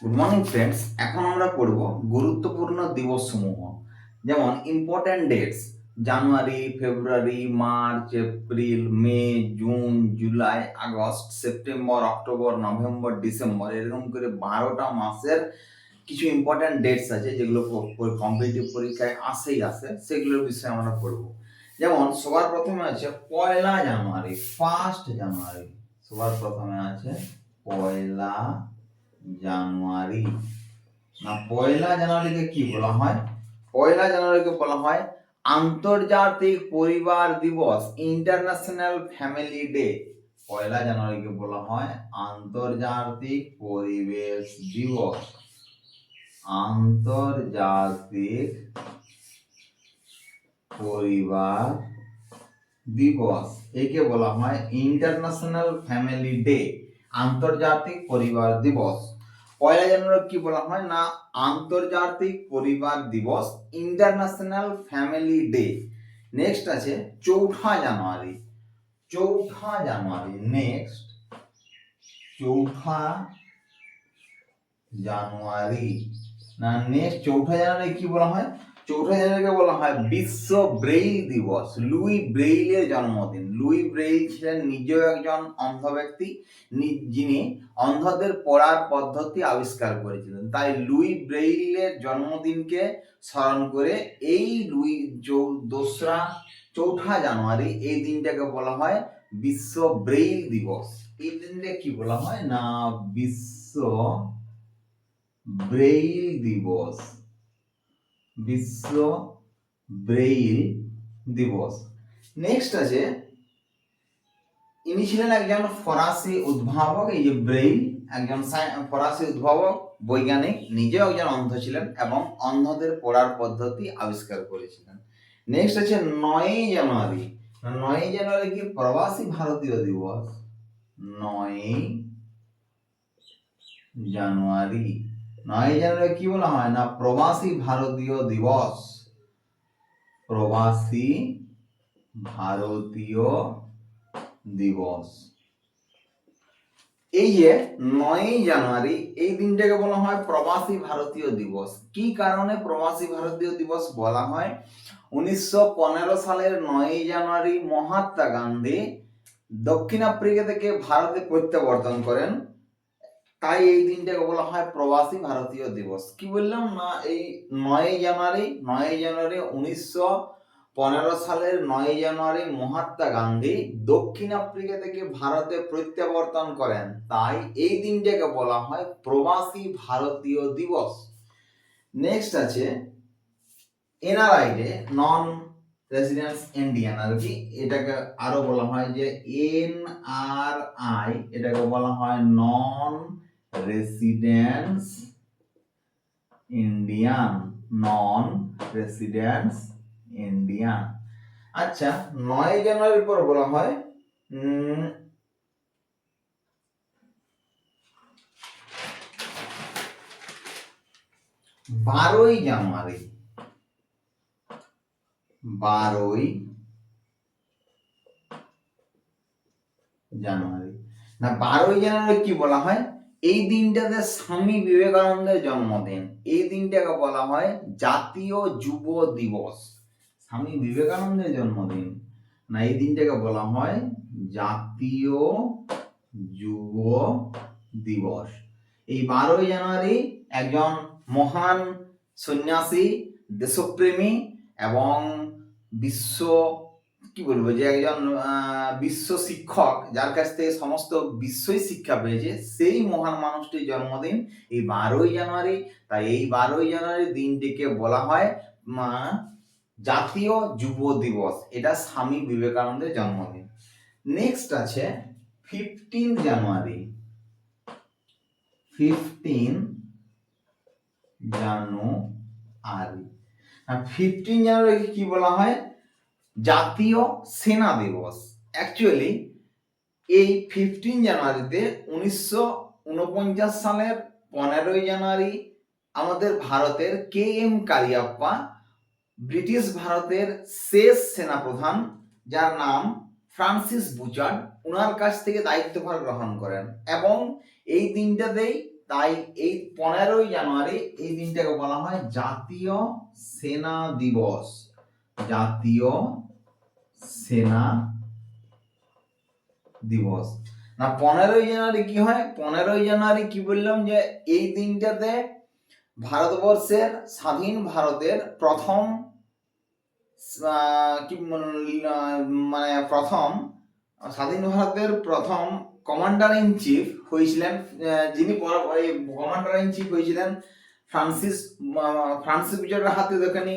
Good morning friends. এখন আমরা পড়ব গুরুত্বপূর্ণ দিবসসমূহ, যেমন important dates. January, February, March, April, May, June, July, August, September, October, November, December, এরকম করে 12টা মাসের কিছু ইম্পর্ট্যান্ট ডেটস আছে যেগুলো কম্পিটিটিভ পরীক্ষায় আসে, সেগুলোর বিষয়ে আমরা পড়ব। যেমন সবার প্রথমে আছে পয়লা জানুয়ারি, 1 জানুয়ারি। সবার প্রথমে আছে পয়লা জানুয়ারি। না, পয়লা জানুয়ারিকে কি বলা হয়? পয়লা জানুয়ারিকে বলা হয় আন্তর্জাতিক পরিবার দিবস, ইন্টারন্যাশনাল ফ্যামিলি ডে। পয়লা জানুয়ারিকে বলা হয় আন্তর্জাতিক পরিবেশ দিবস, আন্তর্জাতিক পরিবার দিবস। একে বলা হয় ইন্টারন্যাশনাল ফ্যামিলি ডে, আন্তর্জাতিক পরিবার দিবস। পয়লা জানুয়ারি কি বলা হয় না আন্তর্জাতিক পরিবার দিবস, ইন্টারন্যাশনাল ফ্যামিলি ডে। নেক্সট আছে 4 জানুয়ারি। 4 জানুয়ারি নেক্সট 4 জানুয়ারি। না, নেক্সট 4 জানুয়ারি কি বলা হয়? 4 জানুয়ারিকে বলা হয় বিশ্ব ব্রেইল দিবস, লুই ব্রেইলের জন্মদিন। লুই ব্রেইল ছিলেন নিজেও একজন অন্ধ ব্যক্তি, যিনি অন্ধদের পড়ার পদ্ধতি আবিষ্কার করেছিলেন। তাই লুই ব্রেইলের জন্মদিনকে স্মরণ করে এই 4 জানুয়ারি এই দিনটাকে বলা হয় বিশ্ব ব্রেইল দিবস। এই দিনটা কি বলা হয় না বিশ্ব ব্রেইল দিবস, বিশ্ব ব্রেইল দিবস। নেক্সট আছে, ইনি ছিলেন একজন ফরাসি উদ্ভাবক। এই যে ব্রেইল, একজন ফরাসি উদ্ভাবক, বৈজ্ঞানিক, নিজেও একজন অন্ধ ছিলেন এবং অন্ধদের পড়ার পদ্ধতি আবিষ্কার করেছিলেন। নেক্সট আছে 9 জানুয়ারি। 9 জানুয়ারি কি প্রবাসী ভারতীয় দিবস। 9 জানুয়ারি, 9 জানুয়ারি কি বলা হয় না প্রবাসী ভারতীয় দিবস, প্রবাসী ভারতীয় দিবস। এই যে 9 জানুয়ারি এই দিনটাকে বলা হয় প্রবাসী ভারতীয় দিবস। কি কারণে প্রবাসী ভারতীয় দিবস বলা হয়? 1915 সালের 9 জানুয়ারি মহাত্মা গান্ধী দক্ষিণ আফ্রিকা থেকে ভারতে প্রত্যাবর্তন করেন। তাই এই দিনটাকে বলা হয় প্রবাসী ভারতীয় দিবস। কি বললাম না এই 9 জানুয়ারি, 1915 সালের 9 জানুয়ারি মহাত্মা গান্ধী দক্ষিণ আফ্রিকা থেকে ভারতে প্রত্যাবর্তন করেন, তাই এই দিনটাকে বলা হয় প্রবাসী ভারতীয় দিবস। নেক্সট আছে এনআরআই ডে, নন রেসিডেন্স ইন্ডিয়ান আর কি। এটাকে আরো বলা হয় যে এনআরআই, এটাকে বলা হয় নন রেসিডেন্স ইন্ডিয়ান, নন রেসিডেন্স ইন্ডিয়ান। আচ্ছা, 9 জানুয়ারির পর বলা হয় 12 জানুয়ারি। 12 জানুয়ারি না 12 জানুয়ারি কি বলা হয়? এই দিনটাতে স্বামী বিবেকানন্দের জন্মদিন। এই দিনটাকে বলা হয় জাতীয় যুব দিবস। স্বামী বিবেকানন্দের জন্মদিন না, এই দিনটাকে বলা হয় জাতীয় যুব দিবস। এই 12 জানুয়ারি একজন মহান সন্ন্যাসী, দেশপ্রেমী এবং বিশ্ব কি বলবো যে একজন বিশ্ব শিক্ষক, যার কাছ থেকে সমস্ত বিশ্বই শিক্ষা পেয়েছে, সেই মহান মানুষটির জন্মদিন এই 12 জানুয়ারি। তাই এই 12 জানুয়ারি দিনটিকে বলা হয় জাতীয় যুব দিবস। এটা স্বামী বিবেকানন্দের জন্মদিন। নেক্সট আছে 15 জানুয়ারি। 15 জানুয়ারি কি বলা হয়? জাতীয় সেনা দিবস। অ্যাকচুয়ালি এই 15 জানুয়ারিতে 1949 সালের 15 জানুয়ারি আমাদের ভারতের কে এম কারিয়াপ্পা, ব্রিটিশ ভারতের শেষ সেনাপ্রধান, যার নাম ফ্রান্সিস বুচার্ড, ওনার কাছ থেকে দায়িত্বভার গ্রহণ করেন এবং এই দিনটাতেই তাই এই 15ই জানুয়ারি এই দিনটাকে বলা হয় জাতীয় সেনা দিবস। জাতীয় সেনা দিবস। না 15ই জানুয়ারি কি হয়, 15ই জানুয়ারি কি বললাম যে এই দিনটাতে ভারতবর্ষের স্বাধীন ভারতের প্রথম মানে প্রথম স্বাধীন ভারতের প্রথম কমান্ডার ইন চিফ হয়েছিলেন, যিনি কমান্ডার ইন চিফ হয়েছিলেন ফ্রান্সিস বিজয়ের হাতে দেখেনি,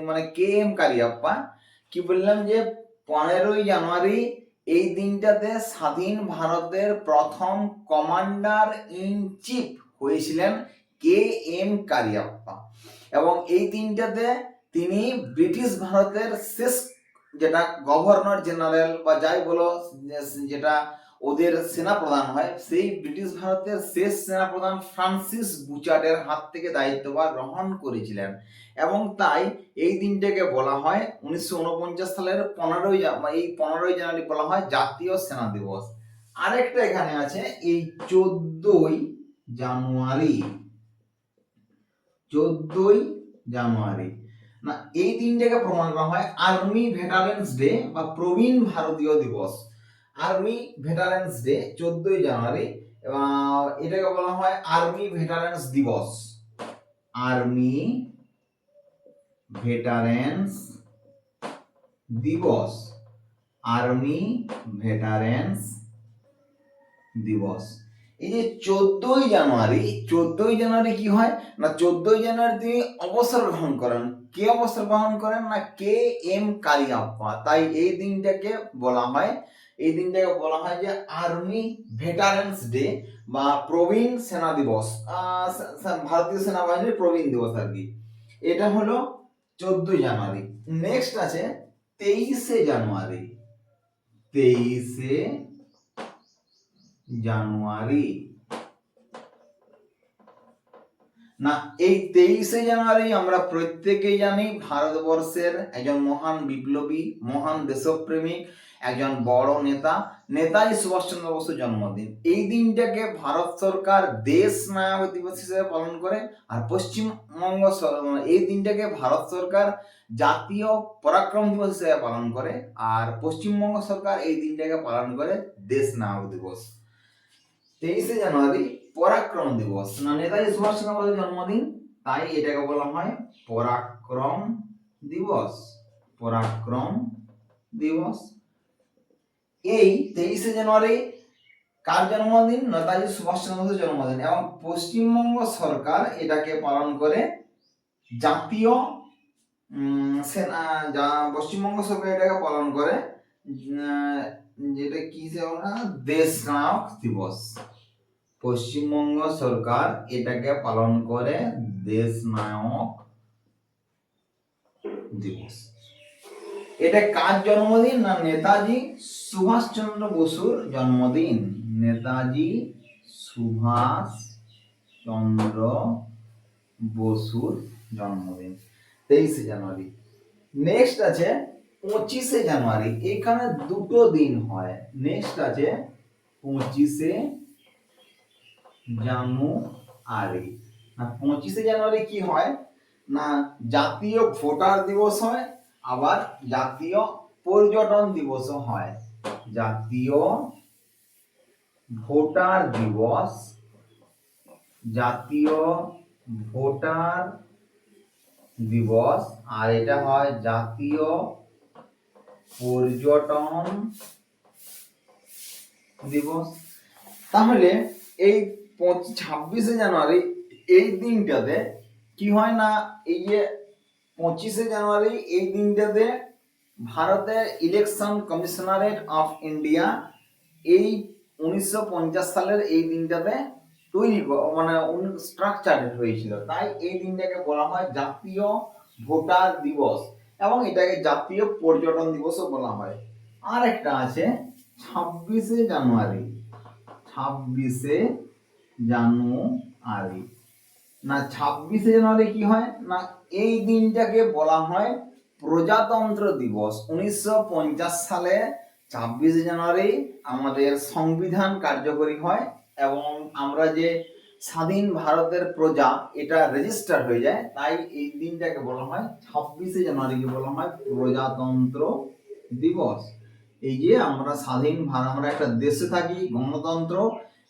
মানে KM কারিয়াপ্পা। কি বললাম যে 15ই জানুয়ারি এই দিনটাতে স্বাধীন ভারতের প্রথম কমান্ডার ইন চিফ হয়েছিলেন KM কারিয়াপ্পা, এবং এই দিনটাতে তিনি ব্রিটিশ ভারতের শেষ যেটা গভর্নর জেনারেল বা যাই বলো যেটা ওদের সেনাপ্রধান হয়, সেই ব্রিটিশ ভারতের শেষ সেনাপ্রধান ফ্রান্সিস বুচার্ডের হাত থেকে দায়িত্বভার গ্রহণ করেছিলেন। এবং তাই এই দিনটাকে বলা হয় 1949 সালের 15ই জানুয়ারি বলা হয় জাতীয় সেনা দিবস। আরেকটা এখানে আছে এই 14ই জানুয়ারি। 14ই জানুয়ারি না এই দিনটাকে প্রমাণ করা হয় আর্মি ভেটারেন্স ডে বা প্রবীণ ভারতীয় দিবস। আর্মি ভেটারেন্স ডে 14ই জানুয়ারি, এটাকে বলা হয় আর্মি ভেটারেন্স দিবস। আর্মি ভেটারেন্স দিবস। আর্মি ভেটারেন্স দিবস। এই যে 14ই জানুয়ারি কি হয় না 14ই জানুয়ারি তিনি অবসর গ্রহণ করেন। কে অবসর গ্রহণ করেন না KM কারিয়াপ্পা। তাই এই দিনটাকে বলা হয় যে আর্মি ভেটারেন্স ডে বা প্রবীণ সেনা দিবস, ভারতীয় সেনাবাহিনীর প্রবীণ দিবস আর কি। এটা হলো 14ই জানুয়ারি। নেক্সট আছে 23শে জানুয়ারি। 23শে জানুয়ারি না এই 23শে জানুয়ারি আমরা প্রত্যেকেই জানি ভারতবর্ষের একজন মহান বিপ্লবী, মহান দেশপ্রেমিক, একজন বড় নেতা নেতাজি সুভাষচন্দ্র বসুর জন্মদিন। এই দিনটাকে ভারত সরকার দেশ নায়ক দিবস হিসেবে পালন করে, আর পশ্চিমবঙ্গ এই দিনটাকে ভারত সরকার জাতীয় পরাক্রম দিবস হিসেবে পালন করে, আর পশ্চিমবঙ্গ সরকার এই দিনটাকে পালন করে দেশ নায়ক দিবস। 23শে জানুয়ারি পরাক্রম দিবস না নেতাজি সুভাষচন্দ্র বসুর জন্মদিন, তাই এটাকে বলা হয় পরাক্রম দিবস। পরাক্রম দিবস। এই 23শে জানুয়ারি কার জন্মদিন? নেতাজি সুভাষচন্দ্র বসুর জন্মদিন, এবং পশ্চিমবঙ্গ সরকার এটাকে পালন করে জাতীয় পশ্চিমবঙ্গ সরকার এটাকে পালন করে যেটা কি দেশ নায়ক দিবস। পশ্চিমবঙ্গ সরকার এটাকে পালন করে দেশ নায়ক দিবস। এটা কার জন্মদিন না নেতাজি সুভাষচন্দ্র বসুর জন্মদিন। নেতাজি সুভাষ চন্দ্র বসুর জন্মদিন 23শে জানুয়ারি। নেক্সট আছে 25শে জানুয়ারি। এখানে দুটো দিন হয়। নেক্সট আছে 25শে জানুয়ারি না 25শে জানুয়ারি কি হয় না জাতীয় ভোটার দিবস হয়, আবার জাতীয় পর্যটন দিবসও হয়। জাতীয় ভোটার দিবস, জাতীয় ভোটার দিবস, আর এটা হয় জাতীয় পর্যটন দিবস। তাহলে এই 26শে জানুয়ারি এই দিনটাতে কি হয় না এই যে 25শে জানুয়ারি এই দিনটাতে ভারতের ইলেকশন কমিশনারেট অফ ইন্ডিয়া এই 1950 সালের এই দিনটাতে তৈরি মানে স্ট্রাকচারেড হয়েছিল, তাই এই দিনটাকে বলা হয় জাতীয় ভোটার দিবস, এবং এটাকে জাতীয় পর্যটন দিবসও বলা হয়। আর একটা আছে 26শে জানুয়ারি। 26শে জানুয়ারি না 26শে জানুয়ারি কি হয় না এই দিনটাকে বলা হয় প্রজাতন্ত্র দিবস। 1950 সালে 26শে জানুয়ারি আমাদের সংবিধান কার্যকরী হয়, এবং আমরা যে স্বাধীন ভারতের প্রজা এটা রেজিস্টার হয়ে যায়, তাই এই দিনটাকে বলা হয় 26শে জানুয়ারিকে বলা হয় প্রজাতন্ত্র দিবস। এই যে আমরা স্বাধীন আমরা একটা দেশে থাকি, গণতন্ত্র,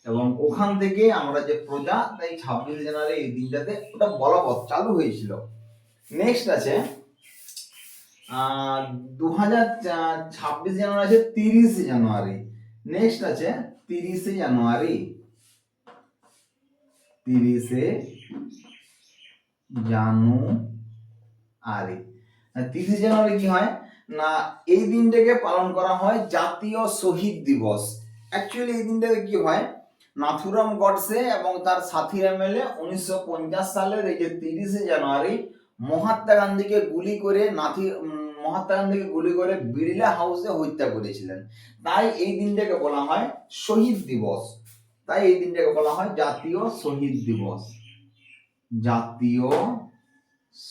এবং ওখান থেকে আমরা যে প্রজা, তাই 26শে জানুয়ারি এই দিনটাতে ওটা বলবৎ চালু হয়েছিল। নেক্সট আছে 2026 জানুয়ারি আছে 30শে জানুয়ারি। নেক্সট আছে 30শে জানুয়ারি। 30শে জানুয়ারি 30শে জানুয়ারি কি হয় না, এই দিনটাকে পালন করা হয় জাতীয় শহীদ দিবস। অ্যাকচুয়ালি এই দিনটাতে কি হয়, নাথুরাম গডসে এবং তার সাথীরা মিলে 1950 সালের এই যে 30শে জানুয়ারি মহাত্মা গান্ধীকে গুলি করে বিড়লা হাউসে হত্যা করেছিলেন। তাই এই দিনটাকে বলা হয় শহীদ দিবস। তাই এই দিনটাকে বলা হয় জাতীয় শহীদ দিবস। জাতীয়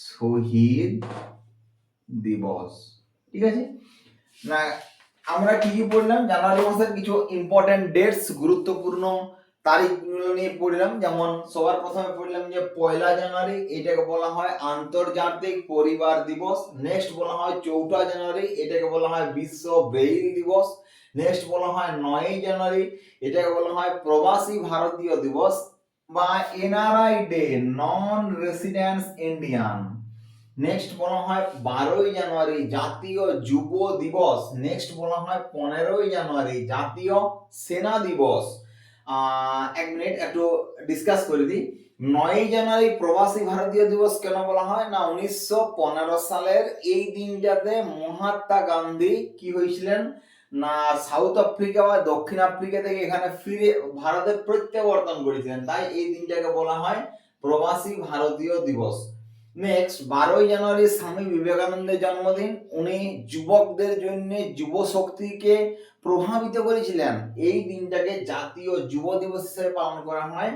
শহীদ দিবস। ঠিক আছে না, আমরা কি কি পড়লাম, জানুয়ারি মাসের কিছু ইম্পর্টেন্ট ডেটস, গুরুত্বপূর্ণ তারিখগুলো নিয়ে পড়লাম। যেমন সবার প্রথমে পড়লাম যে 1 জানুয়ারি, এটাকে বলা হয় আন্তর্জাতিক পরিবার দিবস। নেক্সট বলা হয় 4 জানুয়ারি, এটাকে বলা হয় বিশ্ব ব্রেইল দিবস। নেক্সট বলা হয় 9 জানুয়ারি, এটাকে বলা হয় প্রবাসী ভারতীয় দিবস বা এনআরআই ডে, নন রেসিডেন্স ইন্ডিয়ান। নেক্সট বলা হয় 12 জানুয়ারি জাতীয় যুব দিবস। নেক্সট বলা হয় 15 জানুয়ারি জাতীয় সেনা দিবস। এক মিনিট একটু ডিসকাস করে দিই। 9 জানুয়ারি প্রবাসী ভারতীয় দিবস কেন বলা হয় না, 1915 সালের এই দিনটাতে মহাত্মা গান্ধী কি হয়েছিলেন না, সাউথ আফ্রিকা বা দক্ষিণ আফ্রিকা থেকে এখানে ফিরে ভারতে প্রত্যাবর্তন করেছিলেন, তাই এই দিনটাকে বলা হয় প্রবাসী ভারতীয় দিবস। নেক্সট 12 জানুয়ারি স্বামী বিবেকানন্দের জন্মদিন। উনি যুবকদের জন্য যুব শক্তিকে প্রভাবিত করেছিলেন, এই দিনটাকে জাতীয় যুব দিবস হিসেবে পালন করা হয়।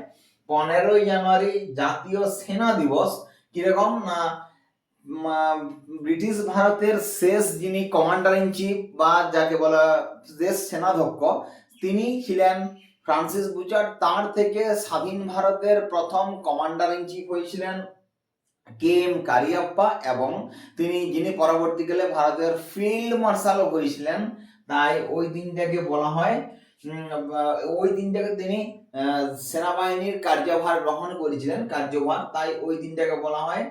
15 জানুয়ারি জাতীয় সেনা দিবস। কিরকম না, ব্রিটিশ ভারতের শেষ যিনি কমান্ডার ইন চিফ বা যাকে বলা দেশ সেনাধ্যক্ষ, তিনি ছিলেন ফ্রান্সিস বুচার্ড। তার থেকে স্বাধীন ভারতের প্রথম কমান্ডার ইন চিফ হয়েছিলেন KM কারিয়াপ্পা, এবং যিনি পরবর্তীকালে ভারতের ফিল্ড মার্শালও হয়েছিলেন। তাই ওই দিনটাকে বলা হয়, ওই দিনটাকে তিনি সেনাবাহিনীর কার্যভার গ্রহণ করেছিলেন, তাই ওই দিনটাকে বলা হয়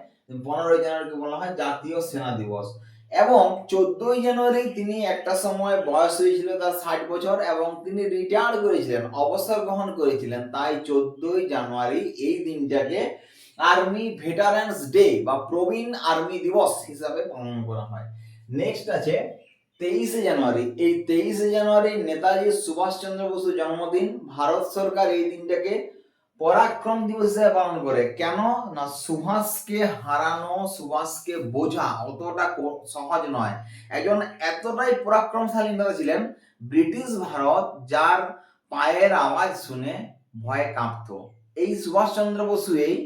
15 জানুয়ারিকে বলা হয় জাতীয় সেনা দিবস। এবং 14 জানুয়ারি তিনি একটা সময় বয়স হয়েছিল তার 60 বছর, এবং তিনি রিটায়ার করেছিলেন, অবসর গ্রহণ করেছিলেন, তাই 14 জানুয়ারি এই দিনটাকে আর্মি ভেটারেন্স ডে বা প্রবীণ আর্মি দিবস হিসাবে পালন করা হয়। নেক্সট আছে 23শে জানুয়ারি। এই 23শে জানুয়ারি নেতাজি সুভাষচন্দ্র বসুর জন্মদিন। ভারত সরকার এই দিনটাকে পরাক্রম দিবস হিসেবে পালন করে। কেন না, সুভাষকে হারানো, সুভাষকে বোঝা অতটা সহজ নয়। একজন এতটাই পরাক্রমশালী নেতা ছিলেন, ব্রিটিশ ভারত যার পায়ের আওয়াজ শুনে ভয়ে কাঁপত। এই সুভাষচন্দ্র বসু এই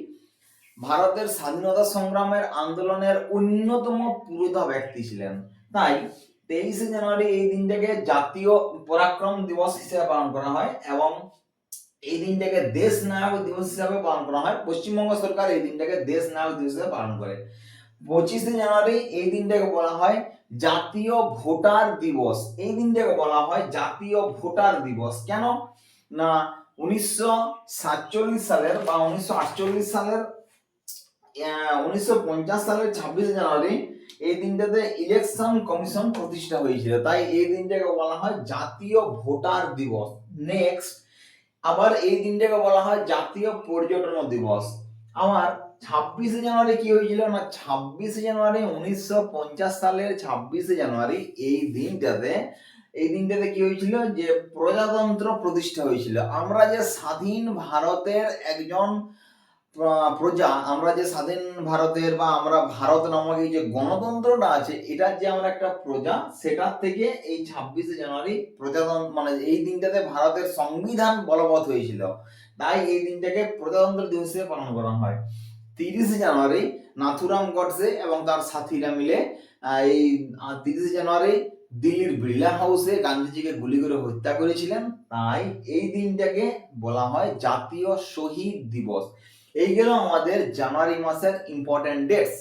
ভারতের স্বাধীনতা সংগ্রামের আন্দোলনের অন্যতম পুরোধা ব্যক্তি ছিলেন। তাই 23শে জানুয়ারি এই দিনটাকে জাতীয় পরাক্রম দিবস হিসেবে পালন করা হয়, এবং এই দিনটাকে দেশ নায়ক দিবস হিসাবে পালন করা হয়। পশ্চিমবঙ্গ সরকার এই দিনটাকে দেশ নায়ক দিবস হিসেবে পালন করে। 25শে জানুয়ারি এই দিনটাকে বলা হয় জাতীয় ভোটার দিবস। এই দিনটাকে বলা হয় জাতীয় ভোটার দিবস। কেন না, 1947 সালের বা 1948 সালের 1950 সালের 26শে জানুয়ারি এই দিনটাতে ইলেকশন কমিশন প্রতিষ্ঠা হয়েছিল, তাই এই দিনটাকে বলা হয় জাতীয় ভোটার দিবস। নেক্সট আবার এই দিনটাকে বলা হয় জাতীয় পর্যটন দিবস। আমার 26শে জানুয়ারি কি হয়েছিল না, 26শে জানুয়ারি 1950 সালের 26শে জানুয়ারি এই দিনটাতে কি হয়েছিল যে প্রজাতন্ত্র প্রতিষ্ঠা হয়েছিল। আমরা যে স্বাধীন ভারতের একজন প্রজা, আমরা যে স্বাধীন ভারতের বা আমরা ভারত নামক এই যে গণতন্ত্রটা আছে, এটার যে আমরা একটা প্রজা, সেটার থেকে এই 26শে জানুয়ারি প্রজাতন্ত্র মানে এই দিনটাতে ভারতের সংবিধান বলবৎ হয়েছিল, তাই এই দিনটাকে প্রজাতন্ত্র দিবস হিসেবে পালন করা হয়। 30শে জানুয়ারি নাথুরাম গডসে এবং তার সাথীরা মিলে এই 30শে জানুয়ারি দিল্লির বিড়লা হাউসে গান্ধীজিকে গুলি করে হত্যা করেছিলেন, তাই এই দিনটাকে বলা হয় জাতীয় শহীদ দিবস। এই গেল আমাদের জানুয়ারি মাসের ইম্পর্টেন্ট ডেটস।